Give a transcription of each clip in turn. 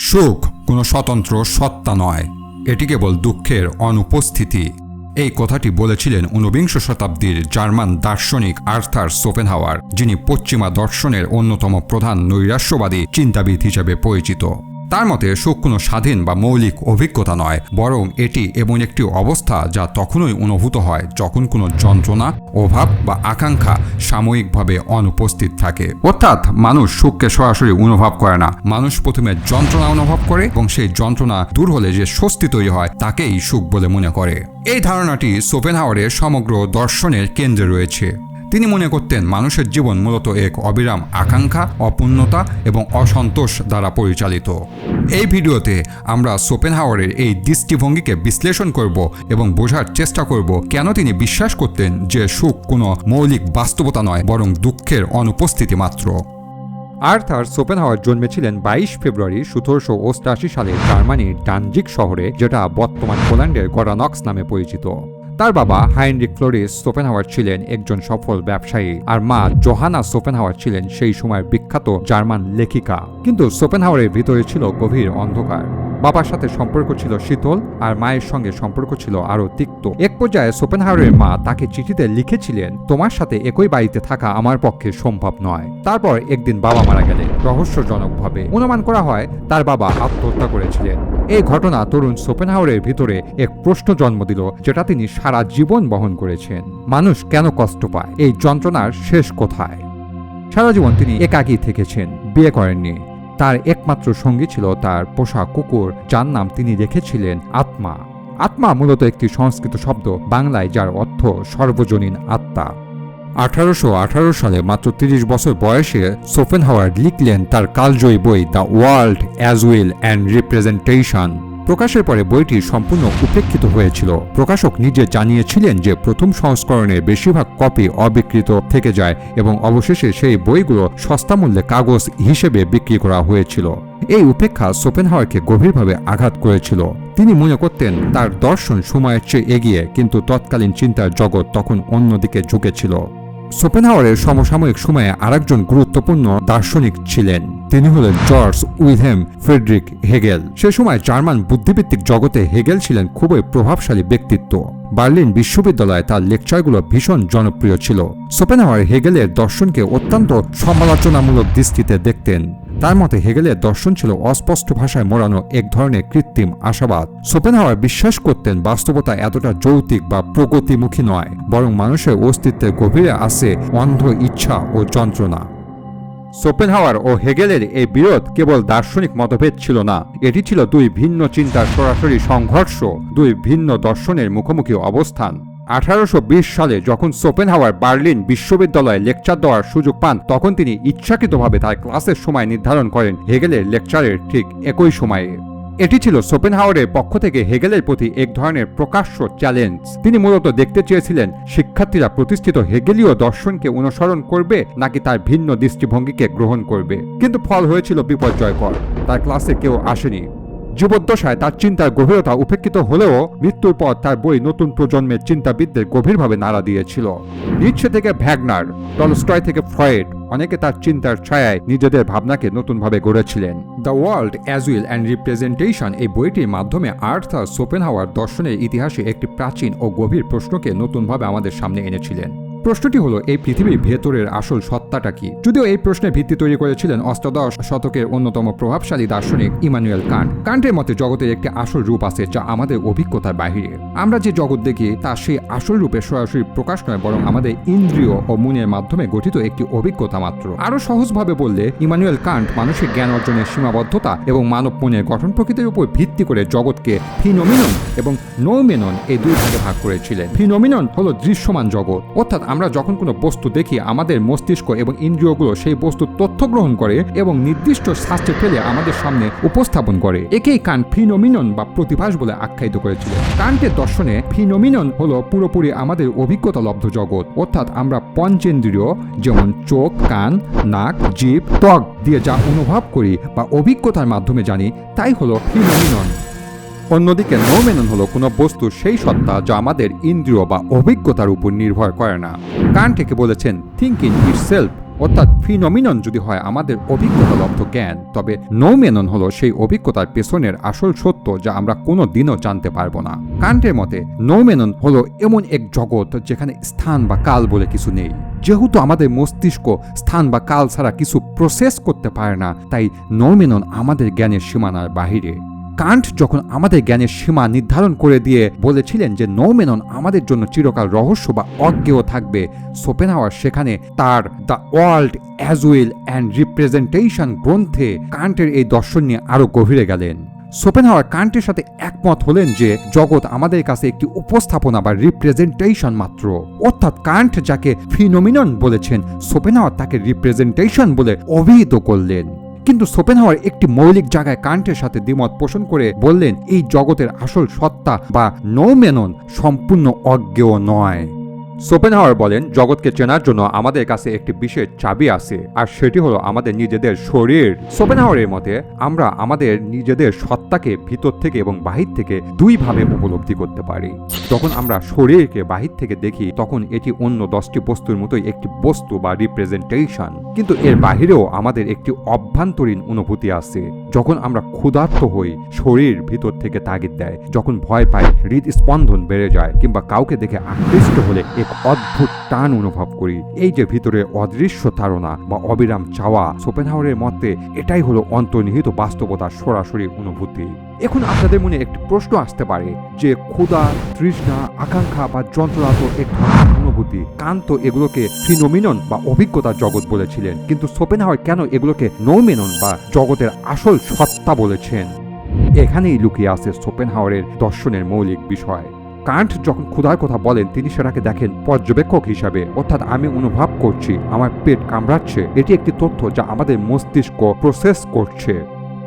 সুখ কোনো স্বতন্ত্র সত্তা নয়, এটি কেবল দুঃখের অনুপস্থিতি। এই কথাটি বলেছিলেন ঊনবিংশ শতাব্দীর জার্মান দার্শনিক আর্থার শোপেনহাওয়ার, যিনি পশ্চিমা দর্শনের অন্যতম প্রধান নৈরাশ্যবাদী চিন্তাবিদ হিসেবে পরিচিত। তার মতে সুখ কোনো স্বাধীন বা মৌলিক অভিজ্ঞতা নয়, বরং এটি এমন একটি অবস্থা যা তখনই অনুভূত হয় যখন কোনো যন্ত্রণা, অভাব বা আকাঙ্ক্ষা সাময়িকভাবে অনুপস্থিত থাকে। অর্থাৎ মানুষ সুখকে সরাসরি অনুভব করে না, মানুষ প্রথমে যন্ত্রণা অনুভব করে এবং সেই যন্ত্রণা দূর হলে যে স্বস্তি তৈরি হয় তাকেই সুখ বলে মনে করে। এই ধারণাটি শোপেনহাওয়ারের সমগ্র দর্শনের কেন্দ্রে রয়েছে। তিনি মনে করতেন মানুষের জীবন মূলত এক অবিরাম আকাঙ্ক্ষা, অপূর্ণতা এবং অসন্তোষ দ্বারা পরিচালিত। এই ভিডিওতে আমরা শোপেনহাওয়ারের এই দৃষ্টিভঙ্গিকে বিশ্লেষণ করব এবং বোঝার চেষ্টা করব কেন তিনি বিশ্বাস করতেন যে সুখ কোনো মৌলিক বাস্তবতা নয়, বরং দুঃখের অনুপস্থিতি মাত্র। আর্থার শোপেনহাওয়ার জন্মেছিলেন 22 ফেব্রুয়ারি 1788 সালে জার্মানির ডানজিক শহরে, যেটা বর্তমান পোল্যান্ডের গডানক্স নামে পরিচিত। তার বাবা হাইনরিখ ফ্লোরিস শোপেনহাওয়ার ছিলেন একজন সফল ব্যবসায়ী, আর মা জোহানা শোপেনহাওয়ার ছিলেন সেই সময়ের বিখ্যাত জার্মান লেখিকা। কিন্তু শোপেনহাওয়ারের ভিতরে ছিল গভীর অন্ধকার। বাবার সাথে সম্পর্ক ছিল শীতল, আর মায়ের সঙ্গে সম্পর্ক ছিল আরো তিক্ত। এক পর্যায়ে শোপেনহাওয়ারের মা তাকে চিঠিতে লিখেছিলেন, তোমার সাথে একই বাড়িতে থাকা আমার পক্ষে সম্ভব নয়। তারপর একদিন বাবা মারা গেলেন রহস্যজনকভাবে। অনুমান করা হয় তার বাবা আত্মহত্যা করেছিলেন। এই ঘটনা তরুণ শোপেনহাওয়ারের ভিতরে এক প্রশ্ন জন্ম দিল, যেটা তিনি সারা জীবন বহন করেছেন। মানুষ কেন কষ্ট পায়? এই যন্ত্রণার শেষ কোথায়? সারা জীবন তিনি একাকী থেকেছেন, বিয়ে করেননি। তার একমাত্র সঙ্গী ছিল তার পোষা কুকুর, যার নাম তিনি রেখেছিলেন আত্মা। আত্মা মূলত একটি সংস্কৃত শব্দ, বাংলায় যার অর্থ সর্বজনীন আত্মা। 1818 সালে মাত্র 30 বছর বয়সে শোপেনহাওয়ার লিখলেন তার কালজয়ী বই the world as will and representation. প্রকাশের পরে বইটি সম্পূর্ণ উপেক্ষিত হয়েছিল। প্রকাশক নিজে জানিয়েছিলেন যে প্রথম সংস্করণের বেশিরভাগ কপি অবিকৃত থেকে যায় এবং অবশেষে সেই বইগুলো সস্তা মূল্যে কাগজ হিসেবে বিক্রি করা হয়েছিল। এই উপেক্ষা শোপেনহাওয়ারকে গভীরভাবে আঘাত করেছিল। তিনি মনে করতেন তার দর্শন সময়ের চেয়ে এগিয়ে, কিন্তু তৎকালীন চিন্তার জগৎ তখন অন্যদিকে ঝুঁকেছিল। শোপেনহাওয়ারের সমসাময়িক সময়ে আরেকজন গুরুত্বপূর্ণ দার্শনিক ছিলেন। তিনি হলেন জর্জ উইলহেম ফ্রেডরিক হেগেল। সে সময় জার্মান বুদ্ধিভিত্তিক জগতে হেগেল ছিলেন খুবই প্রভাবশালী ব্যক্তিত্ব। বার্লিন বিশ্ববিদ্যালয়ে তার লেকচারগুলো ভীষণ জনপ্রিয় ছিল। শোপেনহাওয়ার হেগেলের দর্শনকে অত্যন্ত সমালোচনামূলক দৃষ্টিতে দেখতেন। তার মতে হেগেলের দর্শন ছিল অস্পষ্ট ভাষায় মোড়ানো এক ধরনের কৃত্রিম আশাবাদ। শোপেনহাওয়ার বিশ্বাস করতেন বাস্তবতা এতটা যৌক্তিক বা প্রগতিমুখী নয়, বরং মানুষের অস্তিত্বের গভীরে আছে অন্ধ ইচ্ছা ও যন্ত্রণা। শোপেনহাওয়ার ও হেগেলের এই বিরোধ কেবল দার্শনিক মতভেদ ছিল না, এটি ছিল দুই ভিন্ন চিন্তার সরাসরি সংঘর্ষ, দুই ভিন্ন দর্শনের মুখোমুখি অবস্থান। 1820 সালে যখন শোপেনহাওয়ার বার্লিন বিশ্ববিদ্যালয়ে লেকচার দেওয়ার সুযোগ পান, তখন তিনি ইচ্ছাকৃতভাবে তার ক্লাসের সময় নির্ধারণ করেন হেগেলের লেকচারের ঠিক একই সময়ে। এটি ছিল শোপেনহাওয়ারের পক্ষ থেকে হেগেলের প্রতি এক ধরনের প্রকাশ্য চ্যালেঞ্জ। তিনি মূলত দেখতে চেয়েছিলেন শিক্ষার্থীরা প্রতিষ্ঠিত হেগেলীয় দর্শনকে অনুসরণ করবে নাকি তার ভিন্ন দৃষ্টিভঙ্গিকে গ্রহণ করবে। কিন্তু ফল হয়েছিল বিপর্যয়কর। তার ক্লাসে কেউ আসেনি। জীবদ্দশায় তার চিন্তার গভীরতা উপেক্ষিত হলেও মৃত্যুর পর তার বই নতুন প্রজন্মের চিন্তাবিদদের গভীরভাবে নাড়া দিয়েছিল। নিৎসে থেকে ভ্যাগনার, টলস্টয় থেকে ফ্রয়েড, অনেকে তার চিন্তার ছায়ায় নিজেদের ভাবনাকে নতুনভাবে গড়েছিলেন। The world as will and representation এই বইটির মাধ্যমে আর্থার শোপেনহাওয়ার দর্শনের ইতিহাসে একটি প্রাচীন ও গভীর প্রশ্নকে নতুনভাবে আমাদের সামনে এনেছিলেন। প্রশ্নটি হলো, এই পৃথিবীর ভেতরের আসল সত্তাটা কি? যদিও এই প্রশ্নের ভিত্তি তৈরি করেছিলেন অষ্টাদশ শতকের অন্যতম প্রভাবশালী দার্শনিক ইমানুয়েল কান্ট। কান্টের মতে জগতের একটি আসল রূপ আছে যা আমাদের অভিজ্ঞতার বাহিরে। আমরা যে জগৎ দেখি তা সেই আসল রূপে সরাসরি প্রকাশ নয়, বরং আমাদের ইন্দ্রিয় ও মনের মাধ্যমে গঠিত একটি অভিজ্ঞতা মাত্র। আরো সহজভাবে বললে, ইমানুয়েল কান্ট মানুষের জ্ঞান অর্জনের সীমাবদ্ধতা এবং মানব মনের গঠন প্রকৃতির উপর ভিত্তি করে জগৎকে ফিনোমিনন এবং নৌমেনন এই দুই ভাগে ভাগ করেছিলেন। ফিনোমিনন হলো দৃশ্যমান জগৎ, অর্থাৎ আমরা যখন কোনো বস্তু দেখি আমাদের মস্তিষ্ক এবং ইন্দ্রিয়গুলো সেই বস্তুর তথ্য গ্রহণ করে এবং নির্দিষ্ট শাস্ত্রে ফেলে আমাদের সামনে উপস্থাপন করে। একেই কান্ট ফিনোমিনন বা প্রতিভাস বলে আখ্যায়িত করেছিলেন। কান্টের দর্শনে ফিনোমিনন হলো পুরোপুরি আমাদের অভিজ্ঞতালব্ধ জগৎ, অর্থাৎ আমরা পঞ্চেন্দ্রিয় যেমন চোখ, কান, নাক, জিভ, ত্বক দিয়ে যা অনুভব করি বা অভিজ্ঞতার মাধ্যমে জানি, তাই হলো ফিনোমিনন। অন্যদিকে নৌমেনন হলো কোনো বস্তুর সেই সত্তা যা আমাদের ইন্দ্রিয় বা অভিজ্ঞতার উপর নির্ভর করে না। কান্ট একে বলেছেন থিঙ্কিং ইটসেলফ অর্থাৎ ফিনোমিনন যদি হয় আমাদের অভিজ্ঞতালব্ধ জ্ঞান, তবে নৌমেনন হলো সেই অভিজ্ঞতার পেছনের আসল সত্য যা আমরা কোনো দিনও জানতে পারবো না। কান্টের মতে নৌমেনন হলো এমন এক জগৎ যেখানে স্থান বা কাল বলে কিছু নেই। যেহেতু আমাদের মস্তিষ্ক স্থান বা কাল ছাড়া কিছু প্রসেস করতে পারে না, তাই নৌমেনন আমাদের জ্ঞানের সীমানার বাহিরে। কান্ট যখন আমাদের জ্ঞানের সীমা নির্ধারণ করে দিয়ে বলেছিলেন যে নৌমেনন আমাদের জন্য চিরকাল রহস্য বা অজ্ঞেয় থাকবে, শোপেনহাওয়ার সেখানে তার the world as will and representation গ্রন্থে কান্টের এই দর্শন নিয়ে আরো গভীরে গেলেন। শোপেনহাওয়ার কান্টের সাথে একমত হলেন যে জগৎ আমাদের কাছে একটি উপস্থাপনা বা রিপ্রেজেন্টেশন মাত্র। অর্থাৎ কান্ট যাকে ফিনোমিনন বলেছেন, শোপেনহাওয়ার তাকে রিপ্রেজেন্টেশন বলে অভিহিত করলেন। কিন্তু শোপেনহাওয়ার একটি মৌলিক জায়গায় কান্টের সাথে দ্বিমত পোষণ করে বললেন এই জগতের আসল সত্তা বা নৌমেনন সম্পূর্ণ অজ্ঞেয় নয়। শোপেনহাওয়ার বলেন জগৎকে চেনার জন্য আমাদের কাছে একটি বিশেষ চাবি আছে, আর সেটি হলো আমাদের নিজেদের শরীর। শোপেনহাওয়ারের মতে আমরা আমাদের নিজেদের সত্তাকে ভিতর থেকে এবং বাহির থেকে দুইভাবে উপলব্ধি করতে পারি। যখন আমরা শরীরকে বাহির থেকে দেখি তখন এটি অন্য 10টি বস্তুর মতোই একটি বস্তু বা রিপ্রেজেন্টেশন, কিন্তু এর বাহিরেও আমাদের একটি অভ্যন্তরীণ অনুভূতি আছে। যখন আমরা ক্ষুধার্ত হই শরীর ভিতর থেকে তাগিদ দেয়, যখন ভয় পাই হৃদস্পন্দন বেড়ে যায়, কিংবা কাউকে দেখে আকৃষ্ট হলে এক অদ্ভুত টান অনুভব করি। এই যে ভিতরে অদৃশ্য তাড়না বা অবিরাম চাওয়া, শোপেনহাওয়ারের মতে এটাই হলো অন্তর্নিহিত বাস্তবতার সরাসরি অনুভূতি। এখন আপনাদের মনে একটি প্রশ্ন আসতে পারে যে ক্ষুধা, তৃষ্ণা, আকাঙ্ক্ষা বা যন্ত্রণা তো এক ধরনের অনুভূতি। কান্ত এগুলোকে ফিনোমিনন বা অভিজ্ঞতার জগৎ বলেছিলেন, কিন্তু শোপেনহাওয়ার কেন এগুলোকে নৌমেনন বা জগতের আসল সত্তা বলেছেন? এখানেই লুকিয়ে আছে শোপেনহাওয়ারের দর্শনের মৌলিক বিষয়। কান্ট যখন ক্ষুধার কথা বলেন তিনি সেটাকে দেখেন পর্যবেক্ষক হিসাবে, অর্থাৎ আমি অনুভব করছি আমার পেট কামড়াচ্ছে, এটি একটি তথ্য যা আমাদের মস্তিষ্ক প্রসেস করছে।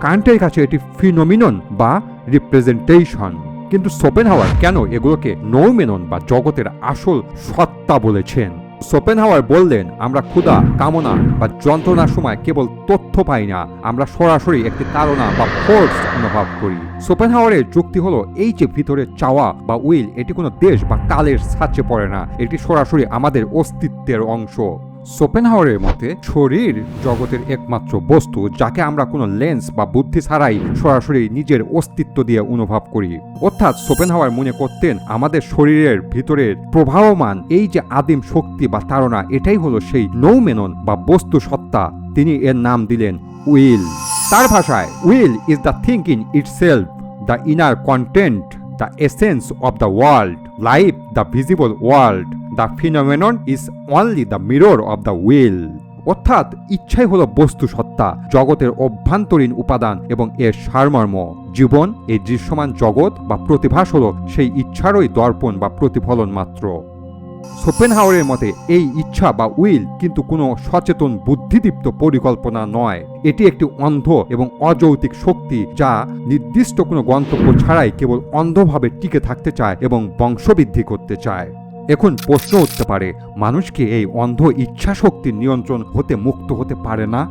কান্টের কাছে এটি ফিনোমিনন বা রিপ্রেজেন্টেশন। কিন্তু শোপেনহাওয়ার কেন এগুলোকে নৌমেনন বা জগতের আসল সত্তা বলেছেন? শোপেনহাওয়ার বললেন আমরা ক্ষুধা, কামনা বা যন্ত্রণার সময় কেবল তথ্য পাই না, আমরা সরাসরি একটি তাড়না বা ফোর্স অনুভব করি। শোপেনহাওয়ারের যুক্তি হলো এই যে ভিতরে চাওয়া বা উইল, এটি কোনো দেশ বা কালের ছাঁচে পড়ে না, এটি সরাসরি আমাদের অস্তিত্বের অংশ। শোপেনহাওয়ারের মতে শরীর জগতের একমাত্র বস্তু যাকে আমরা কোনো লেন্স বা বুদ্ধি ছাড়াই সরাসরি নিজের অস্তিত্ব দিয়ে অনুভব করি। অর্থাৎ শোপেনহাওয়ার মনে করতেন আমাদের শরীরের ভিতরের প্রবাহমান এই যে আদিম শক্তি বা তাড়না, এটাই হলো সেই নৌমেনন বা বস্তু সত্তা। তিনি এর নাম দিলেন উইল। তার ভাষায় will is the thinking itself, the inner content, the essence of the world, life, the visible world. The phenomenon is only the mirror of the will. অর্থাৎ ইচ্ছাই হলো বস্তু সত্তা, জগতের অভ্যন্তরীণ উপাদান এবং এর সারমর্ম। জীবন, এই দৃশ্যমান জগৎ বা প্রতিভাস হলো সেই ইচ্ছারই দর্পণ বা প্রতিফলন মাত্র। শোপেনহাওয়ারের মতে এই ইচ্ছা বা উইল কিন্তু কোনো সচেতন বুদ্ধিদীপ্ত পরিকল্পনা নয়, এটি একটি অন্ধ এবং অযৌক্তিক শক্তি যা নির্দিষ্ট কোনো গন্তব্য ছাড়াই কেবল অন্ধভাবে টিকে থাকতে চায় এবং বংশবৃদ্ধি করতে চায়। এখন প্রশ্ন উঠতে পারে মানুষ কি এই অন্ধ ইচ্ছা শক্তির নিয়ন্ত্রণ হতে মুক্ত হতে পারে না?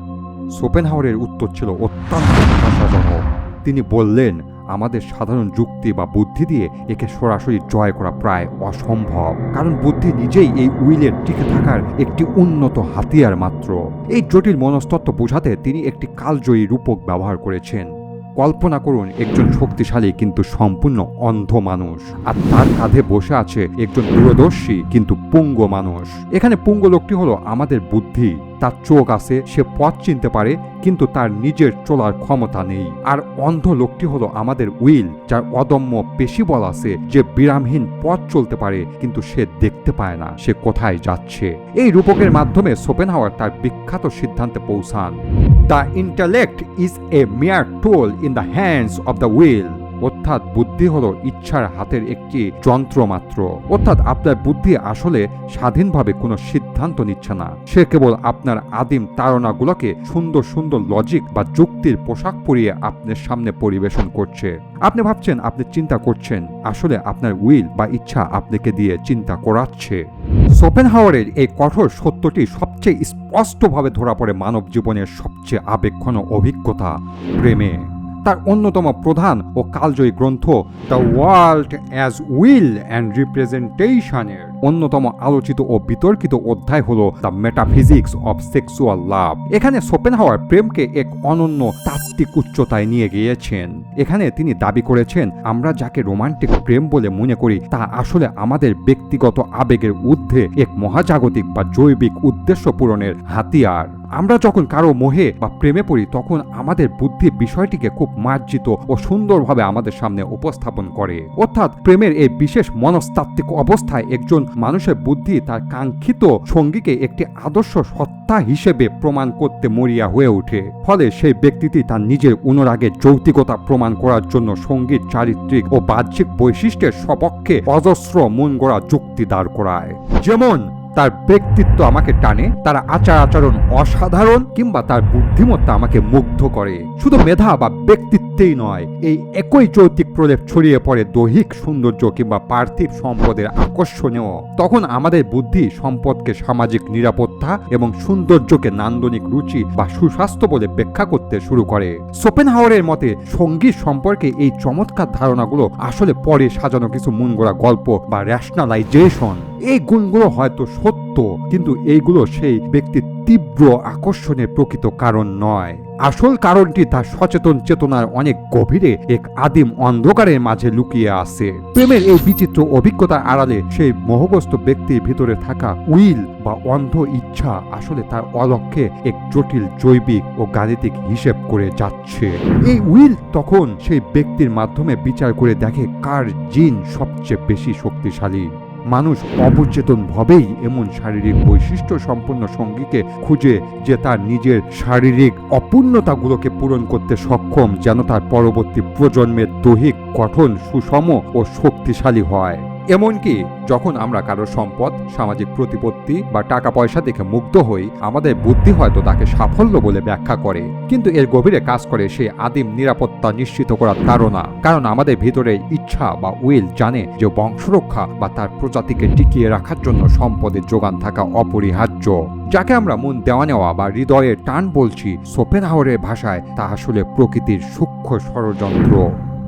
শোপেনহাওয়ারের উত্তর ছিল অত্যন্ত হতাশাজনক। তিনি বললেন আমাদের সাধারণ যুক্তি বা বুদ্ধি দিয়ে একে সরাসরি জয় করা প্রায় অসম্ভব, কারণ বুদ্ধি নিজেই এই উইলের টিকে থাকার একটি উন্নত হাতিয়ার মাত্র। এই জটিল মনস্তত্ত্ব বোঝাতে তিনি একটি কালজয়ী রূপক ব্যবহার করেছেন। কল্পনা করুন একজন শক্তিশালী কিন্তু সম্পূর্ণ অন্ধ মানুষ, আর তার কাঁধে বসে আছে একজন দূরদর্শী কিন্তু পুঙ্গ মানুষ। এখানে পুঙ্গ লোকটি হলো আমাদের বুদ্ধি, তার চোখ আছে, সে পথ চিনতে পারে, কিন্তু তার নিজের চলার ক্ষমতা নেই। আর অন্ধ লোকটি হলো আমাদের উইল, যার অদম্য পেশিবল আছে, যে বিরামহীন পথ চলতে পারে, কিন্তু সে দেখতে পায় না সে কোথায় যাচ্ছে। এই রূপকের মাধ্যমে শোপেনহাওয়ার তার বিখ্যাত সিদ্ধান্তে পৌঁছান, the intellect is a mere tool in the hands of the will. অর্থাৎ বুদ্ধি হলো ইচ্ছার হাতের একটি যন্ত্র মাত্র। অর্থাৎ আপনার বুদ্ধি আসলে স্বাধীনভাবে কোনো সিদ্ধান্ত নিচ্ছে না, সে কেবল আপনার আদিম তাড়নাগুলোকে সুন্দর সুন্দর লজিক বা যুক্তির পোশাক পরিয়ে আপনার সামনে পরিবেশন করছে। আপনি ভাবছেন আপনি চিন্তা করছেন, আসলে আপনার উইল বা ইচ্ছা আপনাকে দিয়ে চিন্তা করাচ্ছে। শোপেনহাওয়ারের এই কঠোর সত্যটি সবচেয়ে স্পষ্টভাবে ধরা পড়ে মানব জীবনের সবচেয়ে আবেগঘন অভিজ্ঞতা, প্রেমে। তার অন্যতম প্রধান ও কালজয়ী গ্রন্থ the world as will and রিপ্রেজেন্টেশনের অন্যতম আলোচিত ও বিতর্কিত অধ্যায় হলো the metaphysics of sexual love. এখানে শোপেনহাওয়ার প্রেমকে এক অনন্য তাত্ত্বিক উচ্চতায় নিয়ে গিয়েছেন। এখানে তিনি দাবি করেছেন, আমরা যাকে রোমান্টিক প্রেম বলে মনে করি তা আসলে আমাদের ব্যক্তিগত আবেগের ঊর্ধ্বে এক মহাজাগতিক বা জৈবিক উদ্দেশ্য পূরণের হাতিয়ার। আমরা যখন কারো মোহে বা প্রেমে পড়ি তখন আমাদের বুদ্ধি বিষয়টিকে খুব মার্জিত ও সুন্দরভাবে আমাদের সামনে উপস্থাপন করে। অর্থাৎ প্রেমের এই বিশেষ মনস্তাত্ত্বিক অবস্থায় একজন মানুষের বুদ্ধি তার কাঙ্ক্ষিত সঙ্গীকে একটি আদর্শ সত্তা হিসেবে প্রমাণ করতে মরিয়া হয়ে ওঠে। ফলে সেই ব্যক্তিটি তার নিজের অনুরাগের যৌক্তিকতা প্রমাণ করার জন্য সঙ্গীর চারিত্রিক ও বাহ্যিক বৈশিষ্ট্যের সপক্ষে অজস্র মন গড়া যুক্তি দাঁড় করায়। যেমন তার ব্যক্তিত্ব আমাকে টানে, তার আচার আচরণ অসাধারণ, কিংবা তার বুদ্ধিমত্তা আমাকে মুগ্ধ করে। শুধু মেধা বা ব্যক্তিত্বেই নয়, এই একই যৌক্তিক প্রলেপ ছড়িয়ে পড়ে দৈহিক সৌন্দর্য কিংবা পার্থিব সম্পদের আকর্ষণীয়। তখন আমাদের বুদ্ধি সম্পদকে সামাজিক নিরাপত্তা এবং সৌন্দর্যকে নান্দনিক রুচি বা সুস্বাস্থ্য বলে ব্যাখ্যা করতে শুরু করে। শোপেনহাওয়ারের মতে সঙ্গীত সম্পর্কে এই চমৎকার ধারণাগুলো আসলে পরে সাজানো কিছু মনগড়া গল্প বা র্যাশনালাইজেশন। এই গুণগুলো হয়তো সত্য, কিন্তু এইগুলো সেই ব্যক্তির তীব্র আকর্ষণের প্রকৃত কারণ নয়। আসল কারণটি তার সচেতন চেতনার অনেক গভীরে এক আদিম অন্ধকারের মাঝে লুকিয়ে আছে। প্রেমের এই বিচিত্র অভিজ্ঞতার আড়ালে সেই মোহগ্রস্ত ব্যক্তির ভিতরে থাকা উইল বা অন্ধ ইচ্ছা আসলে তার অলক্ষ্যে এক জটিল জৈবিক ও গাণিতিক হিসেব করে যাচ্ছে। এই উইল তখন সেই ব্যক্তির মাধ্যমে বিচার করে দেখে কার জিন সবচেয়ে বেশি শক্তিশালী। মানুষ অবচেতনভাবেই এমন শারীরিক বৈশিষ্ট্য সম্পন্ন সঙ্গীকে খুঁজে যে তার নিজের শারীরিক অপূর্ণতাগুলোকে পূরণ করতে সক্ষম, যেন তার পরবর্তী প্রজন্মের দৈহিক গঠন সুষম ও শক্তিশালী হয়। এমনকি যখন আমরা কারো সম্পদ, সামাজিক প্রতিপত্তি বা টাকা পয়সা দেখে মুগ্ধ হই, আমাদের বুদ্ধি হয়তো তাকে সাফল্য বলে ব্যাখ্যা করে, কিন্তু এর গভীরে কাজ করে সেই আদিম নিরাপত্তা নিশ্চিত করার ধারণা। কারণ আমাদের ভিতরে ইচ্ছা বা উইল জানে যে বংশরক্ষা বা তার প্রজাতিকে টিকিয়ে রাখার জন্য সম্পদের যোগান থাকা অপরিহার্য। যাকে আমরা মন দেওয়া নেওয়া বা হৃদয়ের টান বলছি, শোপেনহাওয়ারের ভাষায় তা আসলে প্রকৃতির সূক্ষ্ম ষড়যন্ত্র।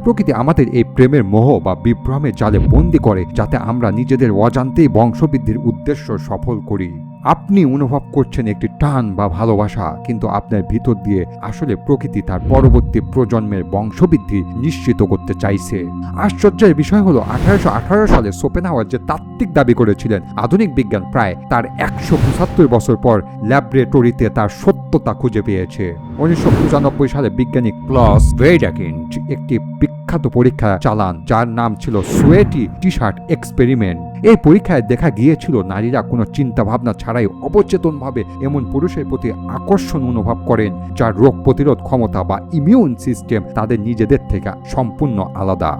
প্রকৃতি আমাদের এই প্রেমের মোহ বা বিভ্রমের জালে বন্দী করে, যাতে আমরা নিজেদের অজান্তেই বংশবৃদ্ধির উদ্দেশ্য সফল করি। আপনি অনুভব করছেন একটি টান বা ভালোবাসা, কিন্তু আপনার ভিতর দিয়ে আসলে প্রকৃতি তার পরবর্তী প্রজন্মের বংশবৃদ্ধি নিশ্চিত করতে চাইছে। আশ্চর্যের বিষয় হলো 1818 সালে শোপেনহাওয়ার যে তাত্ত্বিক দাবি করেছিলেন, আধুনিক বিজ্ঞান প্রায় তার 175 বছর পর ল্যাবরেটরিতে তার সত্যতা খুঁজে পেয়েছে। 1995 সালে বিজ্ঞানী ক্লস ভেইডাকিন্ড একটি বিখ্যাত পরীক্ষা চালান, যার নাম ছিল সোয়েটি টি শার্ট এক্সপেরিমেন্ট। এই পরীক্ষায় দেখা গিয়েছিল নারীরা কোনো চিন্তা ভাবনা ছাড়াই অবচেতনভাবে এমন পুরুষের প্রতি আকর্ষণ অনুভব করেন যার রোগ প্রতিরোধ ক্ষমতা বা ইমিউন সিস্টেম তাদের নিজেদের থেকে সম্পূর্ণ আলাদা।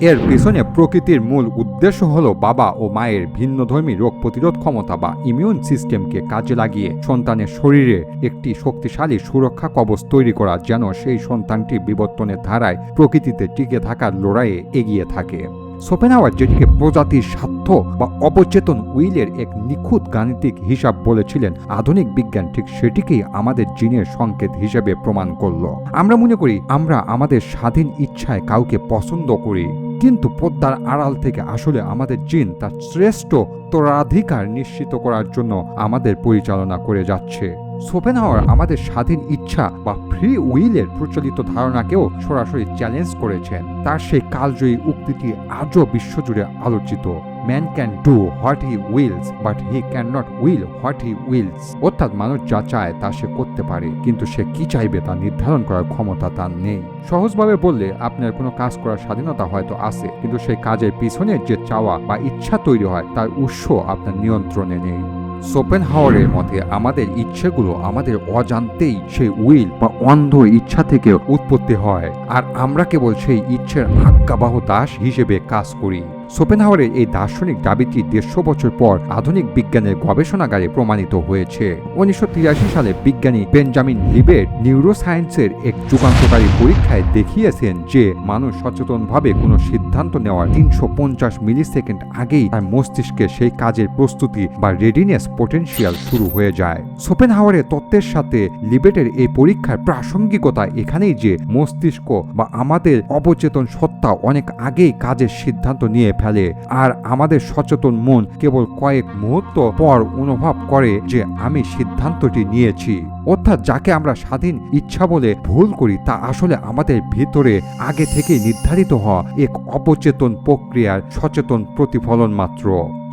এর পিছনে প্রকৃতির মূল উদ্দেশ্য হলো বাবা ও মায়ের ভিন্নধর্মী রোগ প্রতিরোধ ক্ষমতা বা ইমিউন সিস্টেমকে কাজে লাগিয়ে সন্তানের শরীরে একটি শক্তিশালী সুরক্ষা কবচ তৈরি করা, যেন সেই সন্তানটি বিবর্তনের ধারায় প্রকৃতিতে টিকে থাকার লড়াইয়ে এগিয়ে থাকে। শোপেনহাওয়ার যেটিকে প্রজাতির স্বার্থ বা অবচেতন উইলের এক নিখুঁত গাণিতিক হিসাব বলেছিলেন, আধুনিক বিজ্ঞান ঠিক সেটিকেই আমাদের জিনের সংকেত হিসেবে প্রমাণ করল। আমরা মনে করি আমরা আমাদের স্বাধীন ইচ্ছায় কাউকে পছন্দ করি, কিন্তু পর্দার আড়াল থেকে আসলে আমাদের জিন তার শ্রেষ্ঠ উত্তরাধিকার নিশ্চিত করার জন্য আমাদের পরিচালনা করে যাচ্ছে। শোপেনহাওয়ার আমাদের স্বাধীন ইচ্ছা বা ফ্রি উইলের প্রচলিত ধারণাকেও সরাসরি চ্যালেঞ্জ করেছেন। তার সেই কালজয়ী উক্তিটি আজও বিশ্বজুড়ে আলোচিত, man can do what he wills but he can not will what he wills. অর্থাৎ মানুষ যা চায় তা সে করতে পারে, কিন্তু সে কি চাইবে তা নির্ধারণ করার ক্ষমতা তার নেই। সহজভাবে বললে, আপনার কোনো কাজ করার স্বাধীনতা হয়তো আছে, কিন্তু সেই কাজের পিছনের যে চাওয়া বা ইচ্ছা তৈরি হয় তার উৎস আপনার নিয়ন্ত্রণে নেই। শোপেনহাওয়ারের মতে আমাদের ইচ্ছেগুলো আমাদের অজান্তেই সেই উইল বা অন্ধ ইচ্ছা থেকে উৎপত্তি হয়, আর আমরা কেবল সেই ইচ্ছের আজ্ঞাবাহ দাস হিসেবে কাজ করি। শোপেনহাওয়ারের এই দার্শনিক দাবিটি 150 বছর পর আধুনিক বিজ্ঞানের গবেষণাগারে প্রমাণিত হয়েছে। 1983 সালে বিজ্ঞানী বেঞ্জামিন লিবেট নিউরোসায়েন্সের এক যুগান্তকারী পরীক্ষায় দেখিয়েছেন যে মানুষ সচেতনভাবে কোনো সিদ্ধান্ত নেওয়ার 350 মিলিসেকেন্ড আগেই তার মস্তিষ্কে সেই কাজের প্রস্তুতি বা রেডিনেস পটেনশিয়াল শুরু হয়ে যায়। শোপেনহাওয়ারের তত্ত্বের সাথে লিবেটের এই পরীক্ষার প্রাসঙ্গিকতা এখানেই যে মস্তিষ্ক বা আমাদের অবচেতন সত্তা অনেক আগেই কাজের সিদ্ধান্ত নিয়ে ফেলে, আর আমাদের সচেতন মন কেবল কয়েক মুহূর্ত পর অনুভব করে যে আমি সিদ্ধান্তটি নিয়েছি। অর্থাৎ যাকে আমরা স্বাধীন ইচ্ছা বলে ভুল করি তা আসলে আমাদের ভিতরে আগে থেকেই নির্ধারিত হওয়া এক অবচেতন প্রক্রিয়ার সচেতন প্রতিফলন মাত্র।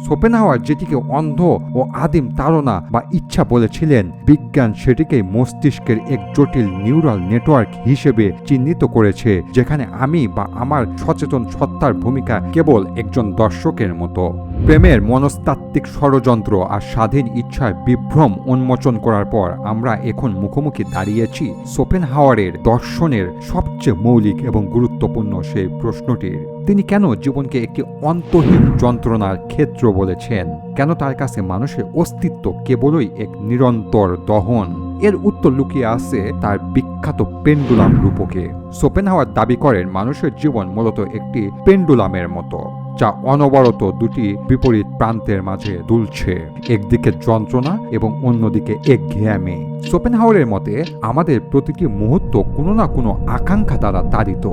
শোপেনহাওয়ার যেটিকে অন্ধ ও আদিম তাড়না বা ইচ্ছা বলেছিলেন, বিজ্ঞান সেটিকে মস্তিষ্কের এক জটিল নিউরাল নেটওয়ার্ক হিসেবে চিহ্নিত করেছে, যেখানে আমি বা আমার সচেতন সত্তার ভূমিকা কেবল একজন দর্শকের মতো। প্রেমের মনস্তাত্ত্বিক ষড়যন্ত্র আর স্বাধীন ইচ্ছার বিভ্রম উন্মোচন করার পর আমরা এখন মুখোমুখি দাঁড়িয়েছি শোপেনহাওয়ারের দর্শনের সবচেয়ে মৌলিক এবং গুরুত্বপূর্ণ সেই প্রশ্নটির। তিনি কেন জীবনকে একটি অন্তহীন যন্ত্রণার ক্ষেত্র বলেছেন? কেন তার কাছে মানুষের অস্তিত্ব কেবলই এক নিরন্তর দহন? এর উত্তর লুকিয়ে আছে তার বিখ্যাত পেন্ডুলাম রূপকে। শোপেনহাওয়ার দাবি করেন মানুষের জীবন মূলত একটি পেন্ডুলামের মতো, যা অনবরত দুটি বিপরীত প্রান্তের মাঝে দুলছে, একদিকে যন্ত্রণা এবং অন্যদিকে একঘেয়ামি। শোপেনহাওয়ারের মতে আমাদের প্রতিটি মুহূর্ত কোনো না কোনো আকাঙ্ক্ষা দ্বারা তাড়িত।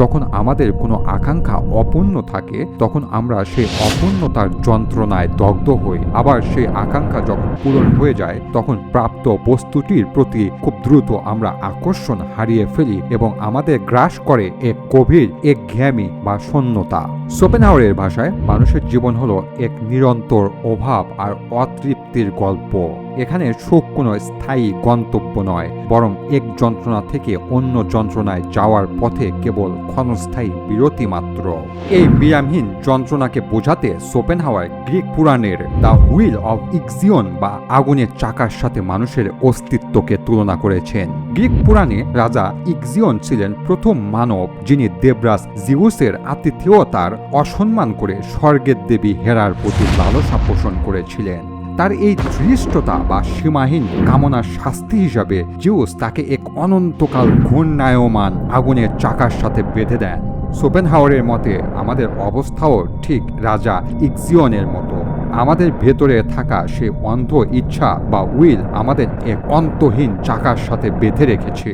যখন আমাদের কোনো আকাঙ্ক্ষা অপূর্ণ থাকে তখন আমরা সেই অপূর্ণতার যন্ত্রণায় দগ্ধ হই, আবার সেই আকাঙ্ক্ষা যখন পূরণ হয়ে যায় তখন প্রাপ্ত বস্তুটির প্রতি খুব দ্রুত আমরা আকর্ষণ হারিয়ে ফেলি এবং আমাদের গ্রাস করে এক গভীর একঘেয়ামি বা শূন্যতা। শোপেনহাওয়ারের ভাষায় মানুষের জীবন হলো এক নিরন্তর অভাব আর অতৃপ্তির গল্প। এখানে সুখ কোনো স্থায়ী গন্তব্য নয়, বরং এক যন্ত্রণা থেকে অন্য যন্ত্রণায় যাওয়ার পথে কেবল ক্ষণস্থায়ী বিরতি মাত্র। এই বিরামহীন যন্ত্রণাকে বোঝাতে শোপেনহাওয়ার গ্রিক পুরাণের দ্য হুইল অব ইক্সিয়ন বা আগুনের চাকার সাথে মানুষের অস্তিত্বকে তুলনা করেছেন। গ্রিক পুরাণে রাজা ইক্সিয়ন ছিলেন প্রথম মানব যিনি দেবরাজ জিউসের আতিথেয়তার অসম্মান করে স্বর্গের দেবী হেরার প্রতি লালসা পোষণ করেছিলেন। তার এই ধৃষ্টতা বা সীমাহীন কামনার শাস্তি হিসাবে জিউস তাকে এক অনন্তকাল ঘূর্ণায়মান আগুনের চাকার সাথে বেঁধে দেন। শোপেনহাওয়ারের মতে আমাদের অবস্থাও ঠিক রাজা ইক্সিয়নের মতো। আমাদের ভেতরে থাকা সেই অন্ধ ইচ্ছা বা উইল আমাদের এক অন্তহীন চাকার সাথে বেঁধে রেখেছে।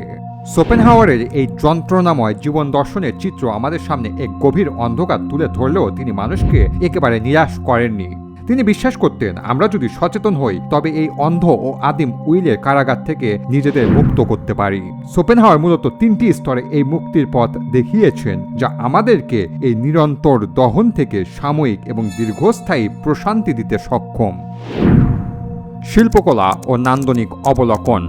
শোপেনহাওয়ারের এই যন্ত্রণাময় জীবন দর্শনের চিত্র আমাদের সামনে এক গভীর অন্ধকার তুলে ধরলেও তিনি মানুষকে একেবারে নিরাশ করেননি। তিনি বিশ্বাস করতেন আমরা যদি সচেতন হই তবে এই অন্ধ ও আদিম উইলের কারাগার থেকে নিজেদের মুক্ত করতে পারি। শোপেনহাওয়ার মূলত তিনটি স্তরে এই মুক্তির পথ দেখিয়েছেন, যা আমাদেরকে এই নিরন্তর দহন থেকে সাময়িক এবং দীর্ঘস্থায়ী প্রশান্তি দিতে সক্ষম। শিল্পকলা ও নান্দনিক অবলোকন।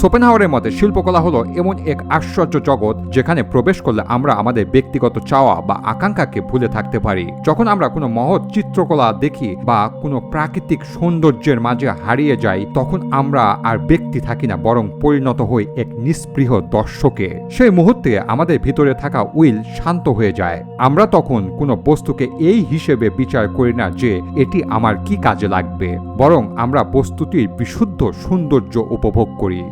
শোপেনহাওয়ারের মতে শিল্পকলা হলো এমন এক আশ্চর্য জগৎ যেখানে প্রবেশ করলে আমরা আমাদের ব্যক্তিগত চাওয়া বা আকাঙ্ক্ষাকে ভুলে থাকতে পারি। যখন আমরা কোনো মহৎ চিত্রকলা দেখি বা কোনো প্রাকৃতিক সৌন্দর্যের মাঝে হারিয়ে যাই তখন আমরা আর ব্যক্তি থাকি না, বরং পরিণত হই এক নিস্পৃহ দর্শকে। সেই মুহূর্তে আমাদের ভিতরে থাকা উইল শান্ত হয়ে যায়। আমরা তখন কোনো বস্তুকে এই হিসেবে বিচার করি না যে এটি আমার কি কাজে লাগবে, বরং আমরা বস্তুটির বিশুদ্ধ সৌন্দর্য উপভোগ করি।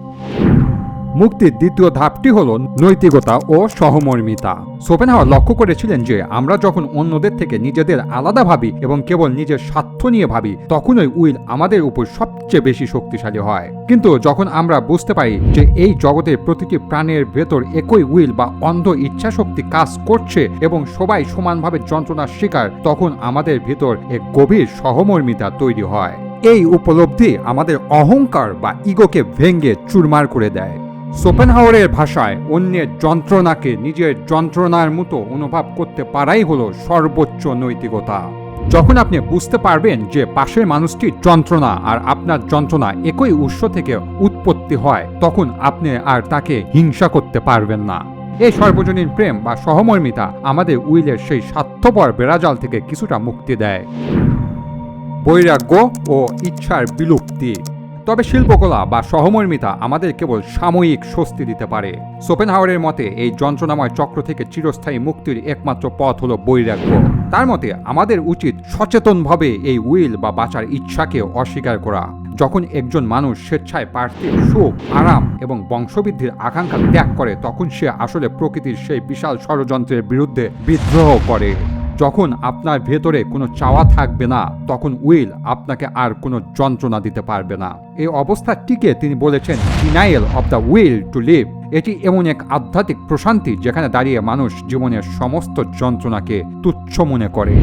মুক্তির দ্বিতীয় ধাপটি হল নৈতিকতা ও সহমর্মিতা। শোপেনহাওয়ার লক্ষ্য করেছিলেন যে আমরা যখন অন্যদের থেকে নিজেদের আলাদা ভাবি এবং কেবল নিজের স্বার্থ নিয়ে ভাবি তখনই উইল আমাদের উপর সবচেয়ে বেশি শক্তিশালী হয়। কিন্তু যখন আমরা বুঝতে পারি যে এই জগতের প্রতিটি প্রাণের ভেতর একই উইল বা অন্ধ ইচ্ছাশক্তি কাজ করছে এবং সবাই সমানভাবে যন্ত্রণার শিকার, তখন আমাদের ভেতর এক গভীর সহমর্মিতা তৈরি হয়। এই উপলব্ধি আমাদের অহংকার বা ইগোকে ভেঙে চুরমার করে দেয়। শোপেনহাওয়ারের ভাষায় অন্যের যন্ত্রণাকে নিজের যন্ত্রণার মতো অনুভব করতে পারাই হলো সর্বোচ্চ নৈতিকতা। যখন আপনি বুঝতে পারবেন যে পাশের মানুষটির যন্ত্রণা আর আপনার যন্ত্রণা একই উৎস থেকে উৎপত্তি হয় তখন আপনি আর তাকে হিংসা করতে পারবেন না। এই সর্বজনীন প্রেম বা সহমর্মিতা আমাদের উইলের সেই স্বার্থপর বেড়াজাল থেকে কিছুটা মুক্তি দেয়। বৈরাগ্য ও ইচ্ছার বিলুপ্তি। তবে শিল্পকলা বা সহমর্মিতা আমাদের কেবল সাময়িক স্বস্তি দিতে পারে। শোপেনহাওয়ারের মতে এই যন্ত্রণাময় চক্র থেকে চিরস্থায়ী মুক্তির একমাত্র পথ হলো বৈরাগ্য। তার মতে আমাদের উচিত সচেতনভাবে এই উইল বা বাঁচার ইচ্ছাকে অস্বীকার করা। যখন একজন মানুষ স্বেচ্ছায় পার্থিব সুখ, আরাম এবং বংশবৃদ্ধির আকাঙ্ক্ষা ত্যাগ করে তখন সে আসলে প্রকৃতির সেই বিশাল ষড়যন্ত্রের বিরুদ্ধে বিদ্রোহ করে। যখন আপনার ভেতরে কোনো চাওয়া থাকবে না তখন উইল আপনাকে আর কোনো যন্ত্রণা দিতে পারবে না। এই অবস্থাটিকে তিনি বলেছেন denial of the will to live. এটি এমন এক আধ্যাত্মিক প্রশান্তি যেখানে দাঁড়িয়ে মানুষ জীবনের সমস্ত যন্ত্রণাকে তুচ্ছ মনে করে।